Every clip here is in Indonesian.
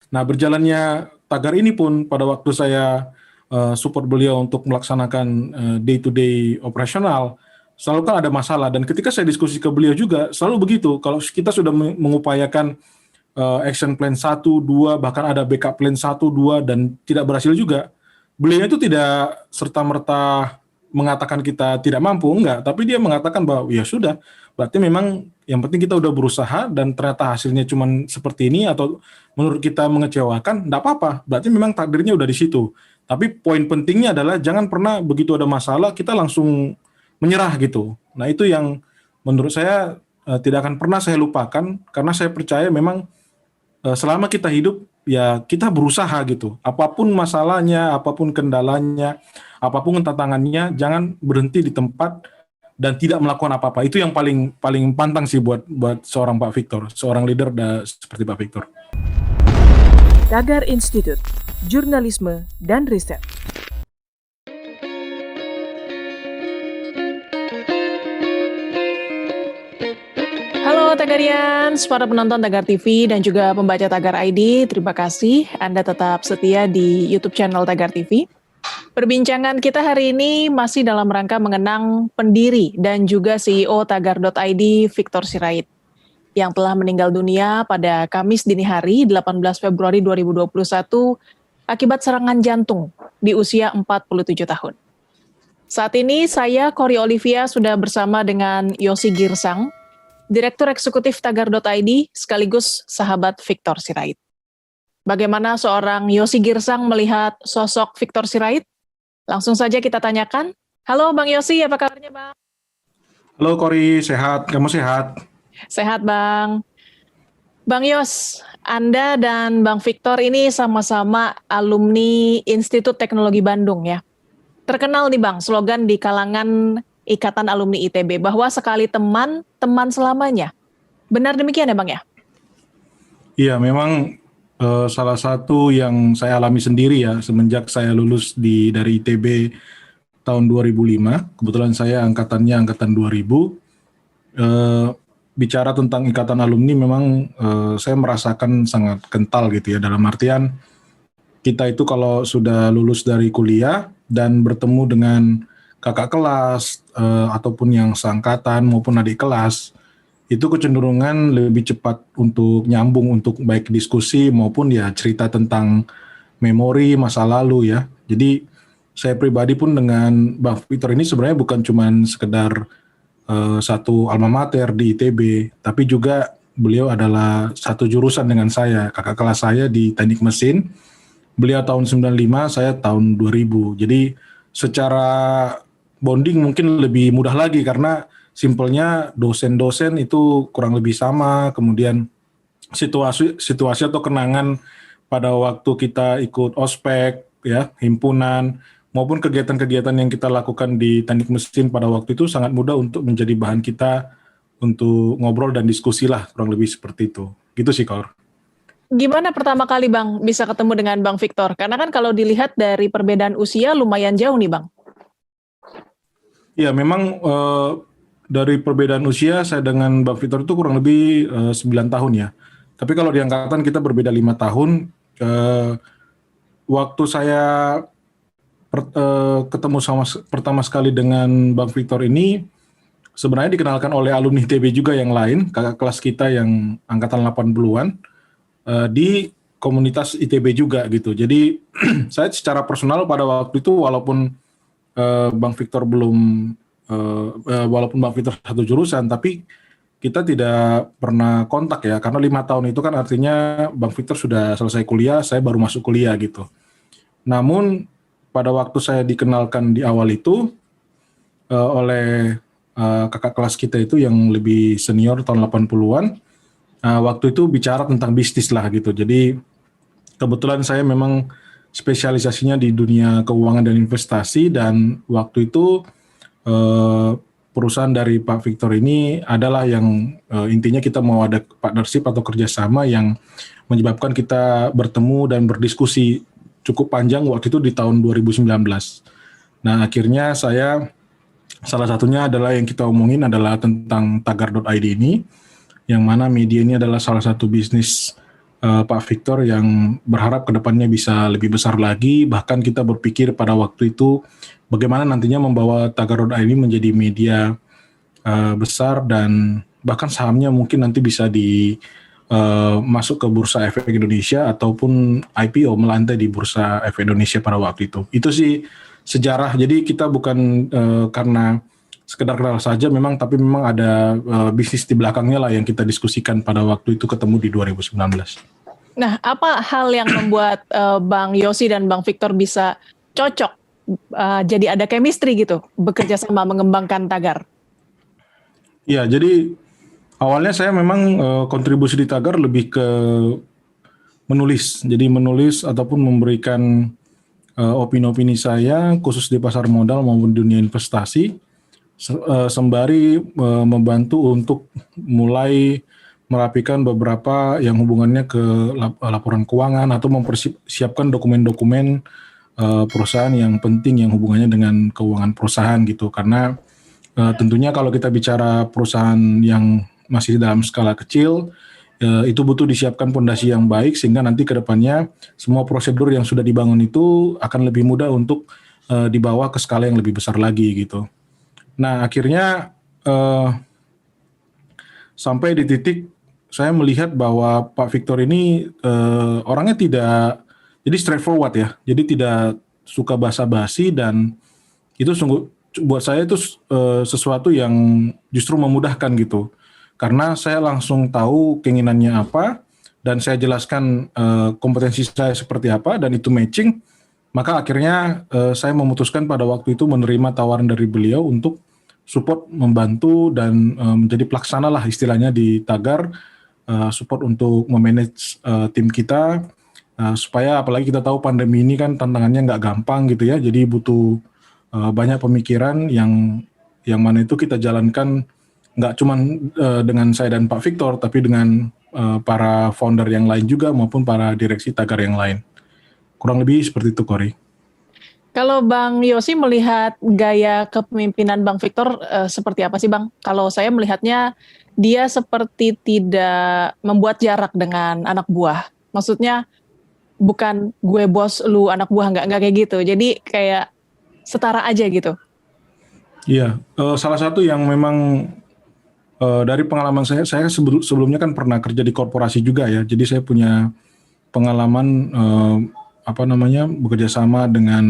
Nah, berjalannya tagar ini pun pada waktu saya support beliau untuk melaksanakan day-to-day operasional, selalu kan ada masalah. Dan ketika saya diskusi ke beliau juga, selalu begitu. Kalau kita sudah mengupayakan action plan 1, 2, bahkan ada backup plan 1, 2, dan tidak berhasil juga, beliau itu tidak serta-merta mengatakan kita tidak mampu, enggak. Tapi dia mengatakan bahwa ya sudah, berarti memang yang penting kita udah berusaha dan ternyata hasilnya cuma seperti ini atau menurut kita mengecewakan, enggak apa-apa. Berarti memang takdirnya udah di situ. Tapi poin pentingnya adalah jangan pernah begitu ada masalah kita langsung menyerah gitu. Nah itu yang menurut saya tidak akan pernah saya lupakan karena saya percaya memang selama kita hidup ya kita berusaha gitu. Apapun masalahnya, apapun kendalanya, apapun tantangannya, jangan berhenti di tempat dan tidak melakukan apa-apa. Itu yang paling paling pantang sih buat seorang Pak Victor, seorang leader seperti Pak Victor. Tagar Institute, Jurnalisme dan Riset. Halo Tagarians, para penonton Tagar TV dan juga pembaca Tagar ID, terima kasih Anda tetap setia di YouTube channel Tagar TV. Perbincangan kita hari ini masih dalam rangka mengenang pendiri dan juga CEO Tagar.id Victor Sirait yang telah meninggal dunia pada Kamis dini hari 18 Februari 2021 akibat serangan jantung di usia 47 tahun. Saat ini saya, Kori Olivia, sudah bersama dengan Yosi Girsang, Direktur Eksekutif Tagar.id sekaligus sahabat Victor Sirait. Bagaimana seorang Yosi Girsang melihat sosok Victor Sirait? Langsung saja kita tanyakan. Halo Bang Yosi, apa kabarnya Bang? Halo Kori, sehat? Kamu sehat? Sehat Bang. Bang Yos, Anda dan Bang Victor ini sama-sama alumni Institut Teknologi Bandung ya. Terkenal nih Bang, slogan di kalangan Ikatan Alumni ITB bahwa sekali teman, teman selamanya. Benar demikian ya Bang ya? Iya, memang salah satu yang saya alami sendiri ya semenjak saya lulus dari ITB tahun 2005. Kebetulan saya angkatannya angkatan 2000. Bicara tentang ikatan alumni memang saya merasakan sangat kental gitu ya, dalam artian kita itu kalau sudah lulus dari kuliah dan bertemu dengan kakak kelas ataupun yang seangkatan maupun adik kelas, itu kecenderungan lebih cepat untuk nyambung, untuk baik diskusi maupun ya cerita tentang memori masa lalu ya. Jadi saya pribadi pun dengan Bang Victor ini sebenarnya bukan cuma sekedar satu alma mater di ITB, tapi juga beliau adalah satu jurusan dengan saya, kakak kelas saya di teknik mesin. Beliau tahun 95, saya tahun 2000. Jadi secara bonding mungkin lebih mudah lagi karena simpelnya dosen-dosen itu kurang lebih sama, kemudian situasi atau kenangan pada waktu kita ikut ospek ya, himpunan maupun kegiatan-kegiatan yang kita lakukan di teknik mesin pada waktu itu sangat mudah untuk menjadi bahan kita untuk ngobrol dan diskusi lah, kurang lebih seperti itu. Gitu sih, Kor. Gimana pertama kali Bang bisa ketemu dengan Bang Victor? Karena kan kalau dilihat dari perbedaan usia lumayan jauh nih Bang. Ya, memang dari perbedaan usia saya dengan Bang Victor itu kurang lebih 9 tahun ya. Tapi kalau di angkatan kita berbeda 5 tahun. Waktu saya ketemu pertama sekali dengan Bang Victor ini sebenarnya dikenalkan oleh alumni ITB juga yang lain, kakak kelas kita yang angkatan 80-an di komunitas ITB juga gitu. Jadi saya secara personal pada waktu itu walaupun Bang Victor walaupun Bang Victor satu jurusan, tapi kita tidak pernah kontak ya, karena 5 tahun itu kan artinya Bang Victor sudah selesai kuliah, saya baru masuk kuliah gitu. Namun pada waktu saya dikenalkan di awal itu oleh kakak kelas kita itu yang lebih senior tahun 80-an, waktu itu bicara tentang bisnis lah gitu. Jadi kebetulan saya memang spesialisasinya di dunia keuangan dan investasi, dan waktu itu perusahaan dari Pak Victor ini adalah yang intinya kita mau ada partnership atau kerjasama yang menyebabkan kita bertemu dan berdiskusi cukup panjang waktu itu di tahun 2019. Nah akhirnya salah satunya adalah yang kita omongin adalah tentang Tagar.id ini, yang mana media ini adalah salah satu bisnis Pak Victor yang berharap kedepannya bisa lebih besar lagi. Bahkan kita berpikir pada waktu itu bagaimana nantinya membawa Tagar.id menjadi media besar dan bahkan sahamnya mungkin nanti bisa masuk ke bursa efek Indonesia ataupun IPO melantai di bursa efek Indonesia pada waktu itu. Itu sih sejarah. Jadi kita bukan karena sekedar kenal saja memang, tapi memang ada bisnis di belakangnya lah yang kita diskusikan pada waktu itu ketemu di 2019. Nah, apa hal yang membuat Bang Yosi dan Bang Victor bisa cocok, jadi ada chemistry gitu, bekerja sama mengembangkan Tagar? Ya, jadi awalnya saya memang kontribusi di Tagar lebih ke menulis. Jadi menulis ataupun memberikan opini-opini saya khusus di pasar modal maupun dunia investasi, sembari membantu untuk mulai merapikan beberapa yang hubungannya ke laporan keuangan atau mempersiapkan dokumen-dokumen perusahaan yang penting yang hubungannya dengan keuangan perusahaan gitu. Karena tentunya kalau kita bicara perusahaan yang masih dalam skala kecil, itu butuh disiapkan fondasi yang baik sehingga nanti ke depannya semua prosedur yang sudah dibangun itu akan lebih mudah untuk dibawa ke skala yang lebih besar lagi gitu. Nah akhirnya sampai di titik saya melihat bahwa Pak Victor ini orangnya tidak, jadi straightforward ya, jadi tidak suka basa-basi dan itu sungguh buat saya itu sesuatu yang justru memudahkan gitu. Karena saya langsung tahu keinginannya apa dan saya jelaskan kompetensi saya seperti apa dan itu matching, maka akhirnya saya memutuskan pada waktu itu menerima tawaran dari beliau untuk support, membantu dan menjadi pelaksana lah istilahnya di Tagar, support untuk memanage tim kita supaya apalagi kita tahu pandemi ini kan tantangannya nggak gampang gitu ya, jadi butuh banyak pemikiran yang mana itu kita jalankan nggak cuma dengan saya dan Pak Victor, tapi dengan para founder yang lain juga maupun para direksi Tagar yang lain. Kurang lebih seperti itu, Kori. Kalau Bang Yosi melihat gaya kepemimpinan Bang Victor seperti apa sih Bang? Kalau saya melihatnya dia seperti tidak membuat jarak dengan anak buah. Maksudnya bukan gue bos, lu anak buah, nggak kayak gitu. Jadi kayak setara aja gitu. Iya, salah satu yang memang dari pengalaman saya sebelumnya kan pernah kerja di korporasi juga ya. Jadi saya punya pengalaman bekerja sama dengan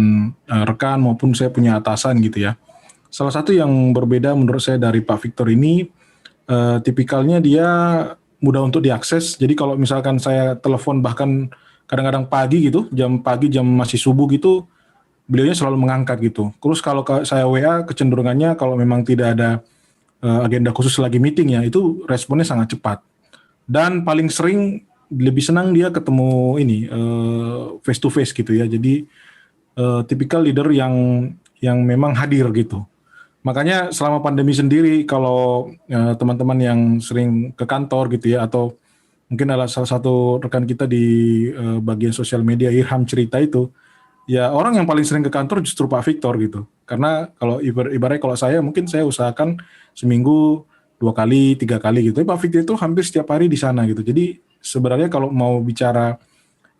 rekan maupun saya punya atasan gitu ya. Salah satu yang berbeda menurut saya dari Pak Victor ini, tipikalnya dia mudah untuk diakses. Jadi kalau misalkan saya telepon bahkan kadang-kadang pagi gitu, jam masih subuh gitu, beliaunya selalu mengangkat gitu. Terus kalau saya WA, kecenderungannya kalau memang tidak ada agenda khusus lagi meeting ya, itu responnya sangat cepat. Dan paling sering lebih senang dia ketemu ini face to face gitu ya. Jadi tipikal leader yang memang hadir gitu. Makanya selama pandemi sendiri kalau teman-teman yang sering ke kantor gitu ya, atau mungkin adalah salah satu rekan kita di bagian sosial media, Irham cerita itu, ya orang yang paling sering ke kantor justru Pak Victor gitu. Karena kalau ibaratnya kalau saya mungkin saya usahakan seminggu 2 kali, 3 kali gitu. Tapi Pak Victor itu hampir setiap hari di sana gitu. Jadi sebenarnya kalau mau bicara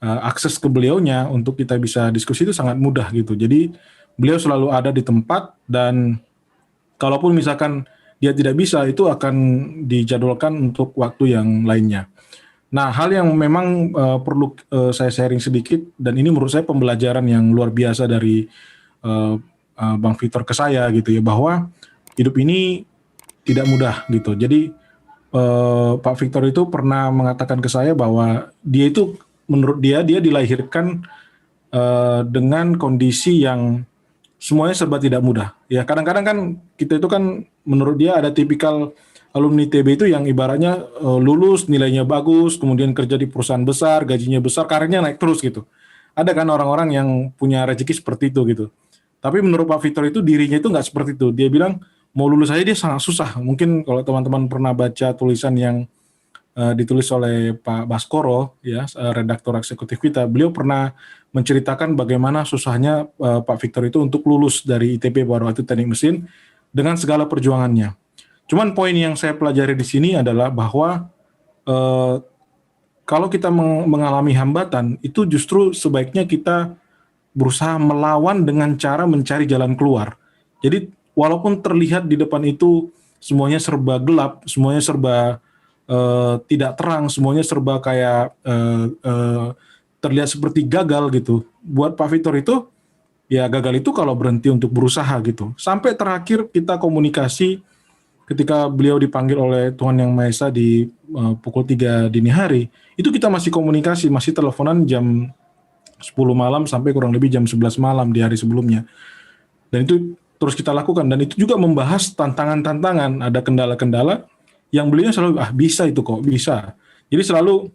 akses ke beliaunya untuk kita bisa diskusi itu sangat mudah gitu. Jadi beliau selalu ada di tempat dan kalaupun misalkan dia tidak bisa itu akan dijadwalkan untuk waktu yang lainnya. Nah, hal yang memang perlu saya sharing sedikit dan ini menurut saya pembelajaran yang luar biasa dari Bang Victor ke saya gitu ya, bahwa hidup ini tidak mudah gitu. Jadi Pak Victor itu pernah mengatakan ke saya bahwa dia itu menurut dia dilahirkan dengan kondisi yang semuanya serba tidak mudah. Ya kadang-kadang kan kita itu kan menurut dia ada tipikal alumni TB itu yang ibaratnya lulus nilainya bagus, kemudian kerja di perusahaan besar, gajinya besar, karirnya naik terus gitu. Ada kan orang-orang yang punya rezeki seperti itu gitu. Tapi menurut Pak Victor itu dirinya itu nggak seperti itu. Dia bilang mau lulus aja dia sangat susah. Mungkin kalau teman-teman pernah baca tulisan yang ditulis oleh Pak Baskoro, ya redaktur eksekutif kita, beliau pernah menceritakan bagaimana susahnya Pak Victor itu untuk lulus dari ITB pada waktu teknik mesin dengan segala perjuangannya. Cuman poin yang saya pelajari di sini adalah bahwa kalau kita mengalami hambatan, itu justru sebaiknya kita berusaha melawan dengan cara mencari jalan keluar. Jadi walaupun terlihat di depan itu semuanya serba gelap, semuanya serba tidak terang, semuanya serba kayak terlihat seperti gagal gitu. Buat Pak Victor itu, ya gagal itu kalau berhenti untuk berusaha gitu. Sampai terakhir kita komunikasi ketika beliau dipanggil oleh Tuhan Yang Maha Esa di pukul 3 dini hari, itu kita masih komunikasi, masih teleponan jam 10 malam sampai kurang lebih jam 11 malam di hari sebelumnya. Dan itu terus kita lakukan, dan itu juga membahas tantangan-tantangan, ada kendala-kendala yang beliau selalu, bisa itu kok, bisa. Jadi selalu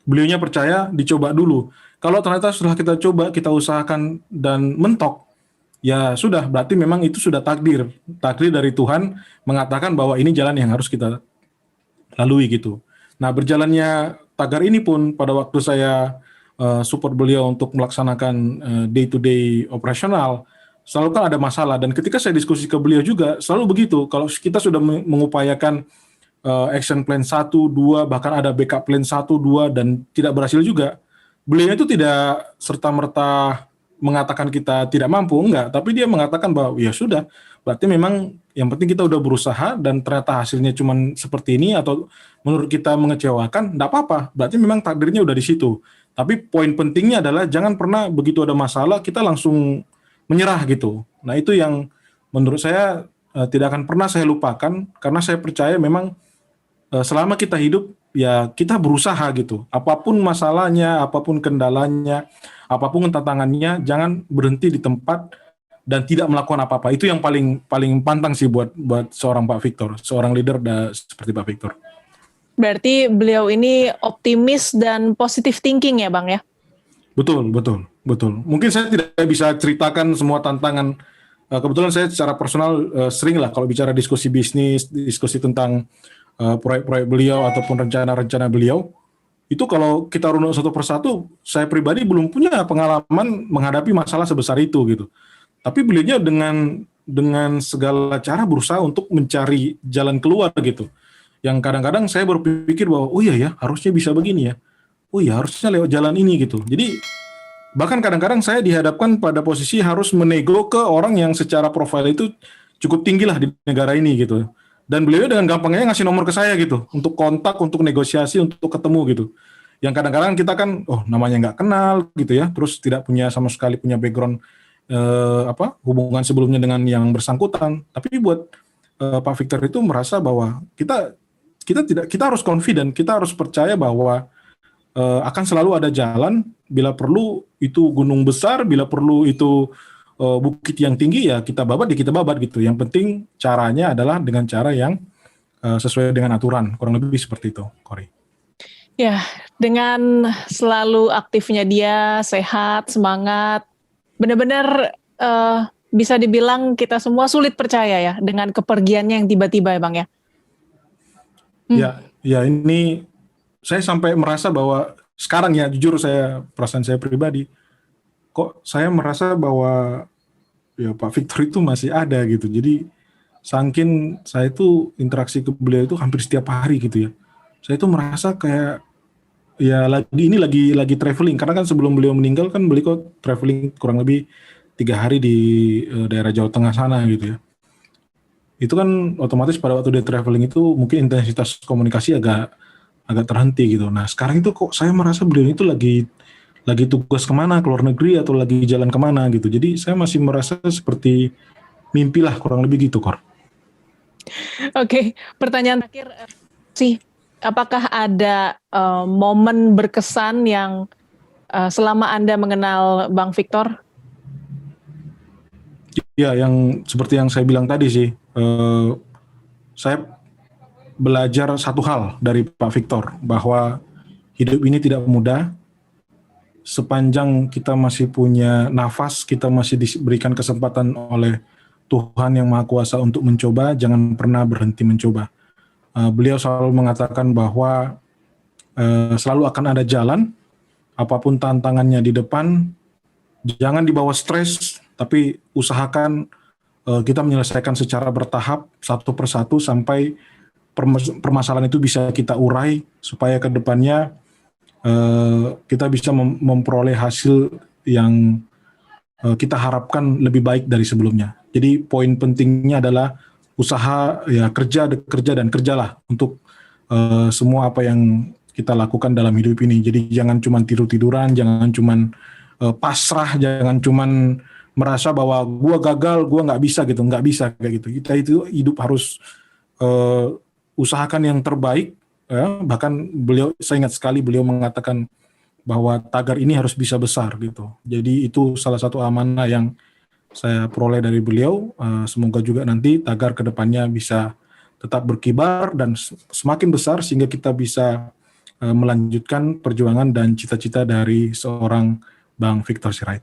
beliaunya percaya dicoba dulu. Kalau ternyata setelah kita coba, kita usahakan dan mentok, ya sudah, berarti memang itu sudah takdir dari Tuhan mengatakan bahwa ini jalan yang harus kita lalui gitu. Nah, berjalannya tagar ini pun pada waktu saya support beliau untuk melaksanakan day to day operasional, selalu kan ada masalah, dan ketika saya diskusi ke beliau juga selalu begitu. Kalau kita sudah mengupayakan action plan 1, 2, bahkan ada backup plan 1, 2 dan tidak berhasil juga, beliau itu tidak serta-merta mengatakan kita tidak mampu, enggak, tapi dia mengatakan bahwa ya sudah, berarti memang yang penting kita udah berusaha dan ternyata hasilnya cuma seperti ini atau menurut kita mengecewakan, enggak apa-apa, berarti memang takdirnya udah di situ. Tapi poin pentingnya adalah jangan pernah begitu ada masalah kita langsung menyerah gitu. Nah, itu yang menurut saya tidak akan pernah saya lupakan, karena saya percaya memang selama kita hidup ya kita berusaha gitu. Apapun masalahnya, apapun kendalanya, apapun tantangannya, jangan berhenti di tempat dan tidak melakukan apa-apa. Itu yang paling pantang sih buat seorang Pak Victor, seorang leader seperti Pak Victor. Berarti beliau ini optimis dan positive thinking ya Bang ya? Betul. Mungkin saya tidak bisa ceritakan semua tantangan. Kebetulan saya secara personal sering lah kalau bicara diskusi bisnis, diskusi tentang proyek-proyek beliau ataupun rencana-rencana beliau. Itu kalau kita runut satu persatu, saya pribadi belum punya pengalaman menghadapi masalah sebesar itu gitu. Tapi beliaunya dengan segala cara berusaha untuk mencari jalan keluar gitu. Yang kadang-kadang saya berpikir bahwa oh iya ya, harusnya bisa begini ya. Oh iya, harusnya lewat jalan ini gitu. Jadi bahkan kadang-kadang saya dihadapkan pada posisi harus menego ke orang yang secara profil itu cukup tinggi lah di negara ini gitu. Dan beliau dengan gampangnya ngasih nomor ke saya gitu, untuk kontak, untuk negosiasi, untuk ketemu gitu. Yang kadang-kadang kita kan, namanya nggak kenal gitu ya, terus tidak punya sama sekali punya background hubungan sebelumnya dengan yang bersangkutan. Tapi buat Pak Victor itu merasa bahwa kita harus confident, kita harus percaya bahwa akan selalu ada jalan. Bila perlu itu gunung besar, bila perlu itu bukit yang tinggi, ya kita babat gitu. Yang penting caranya adalah dengan cara yang sesuai dengan aturan, kurang lebih seperti itu, Kori. Ya, dengan selalu aktifnya dia, sehat, semangat, benar-benar bisa dibilang kita semua sulit percaya ya dengan kepergiannya yang tiba-tiba ya Bang ya. Ya ini saya sampai merasa bahwa sekarang ya jujur perasaan saya pribadi, kok saya merasa bahwa ya Pak Victor itu masih ada gitu. Jadi saking saya itu interaksi ke beliau itu hampir setiap hari gitu ya. Saya itu merasa kayak ya lagi traveling, karena kan sebelum beliau meninggal kan beliau traveling kurang lebih 3 hari di daerah Jawa Tengah sana gitu ya. Itu kan otomatis pada waktu dia traveling itu mungkin intensitas komunikasi agak terhenti gitu. Nah sekarang itu kok saya merasa beliau itu lagi tugas kemana, ke luar negeri atau lagi jalan kemana gitu. Jadi saya masih merasa seperti mimpi lah, kurang lebih gitu, Kor. Oke, pertanyaan terakhir sih, apakah ada momen berkesan yang selama Anda mengenal Bang Victor? Ya, yang seperti yang saya bilang tadi sih, saya belajar satu hal dari Pak Victor, bahwa hidup ini tidak mudah. Sepanjang kita masih punya nafas, kita masih diberikan kesempatan oleh Tuhan Yang Maha Kuasa untuk mencoba, jangan pernah berhenti mencoba. Beliau selalu mengatakan bahwa selalu akan ada jalan, apapun tantangannya di depan, jangan dibawa stres, tapi usahakan kita menyelesaikan secara bertahap, satu persatu, sampai permasalahan itu bisa kita urai, supaya ke depannya kita bisa memperoleh hasil yang kita harapkan lebih baik dari sebelumnya. Jadi poin pentingnya adalah usaha, ya kerja dan kerjalah untuk semua apa yang kita lakukan dalam hidup ini. Jadi jangan cuma tidur-tiduran, jangan cuma pasrah, jangan cuma merasa bahwa gua gagal, gua nggak bisa gitu, nggak bisa kayak gitu. Kita itu hidup harus usahakan yang terbaik. Ya, bahkan saya ingat sekali beliau mengatakan bahwa tagar ini harus bisa besar gitu. Jadi itu salah satu amanah yang saya peroleh dari beliau. Semoga juga nanti tagar kedepannya bisa tetap berkibar dan semakin besar sehingga kita bisa melanjutkan perjuangan dan cita-cita dari seorang Bang Victor Sirait.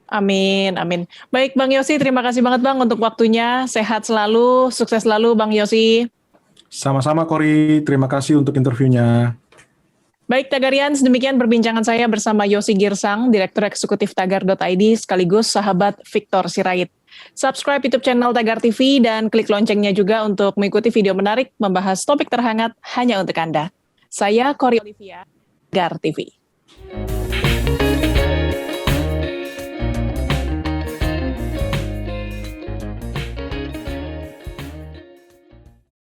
Amin, amin. Baik Bang Yosi, terima kasih banget Bang untuk waktunya. Sehat selalu, sukses selalu Bang Yosi. Sama-sama Kori, terima kasih untuk interviewnya. Baik Tagarians, demikian perbincangan saya bersama Yosi Girsang, Direktur Eksekutif Tagar.id sekaligus sahabat Victor Sirait. Subscribe YouTube channel Tagar TV dan klik loncengnya juga untuk mengikuti video menarik membahas topik terhangat hanya untuk Anda. Saya Kori Olivia, Tagar TV.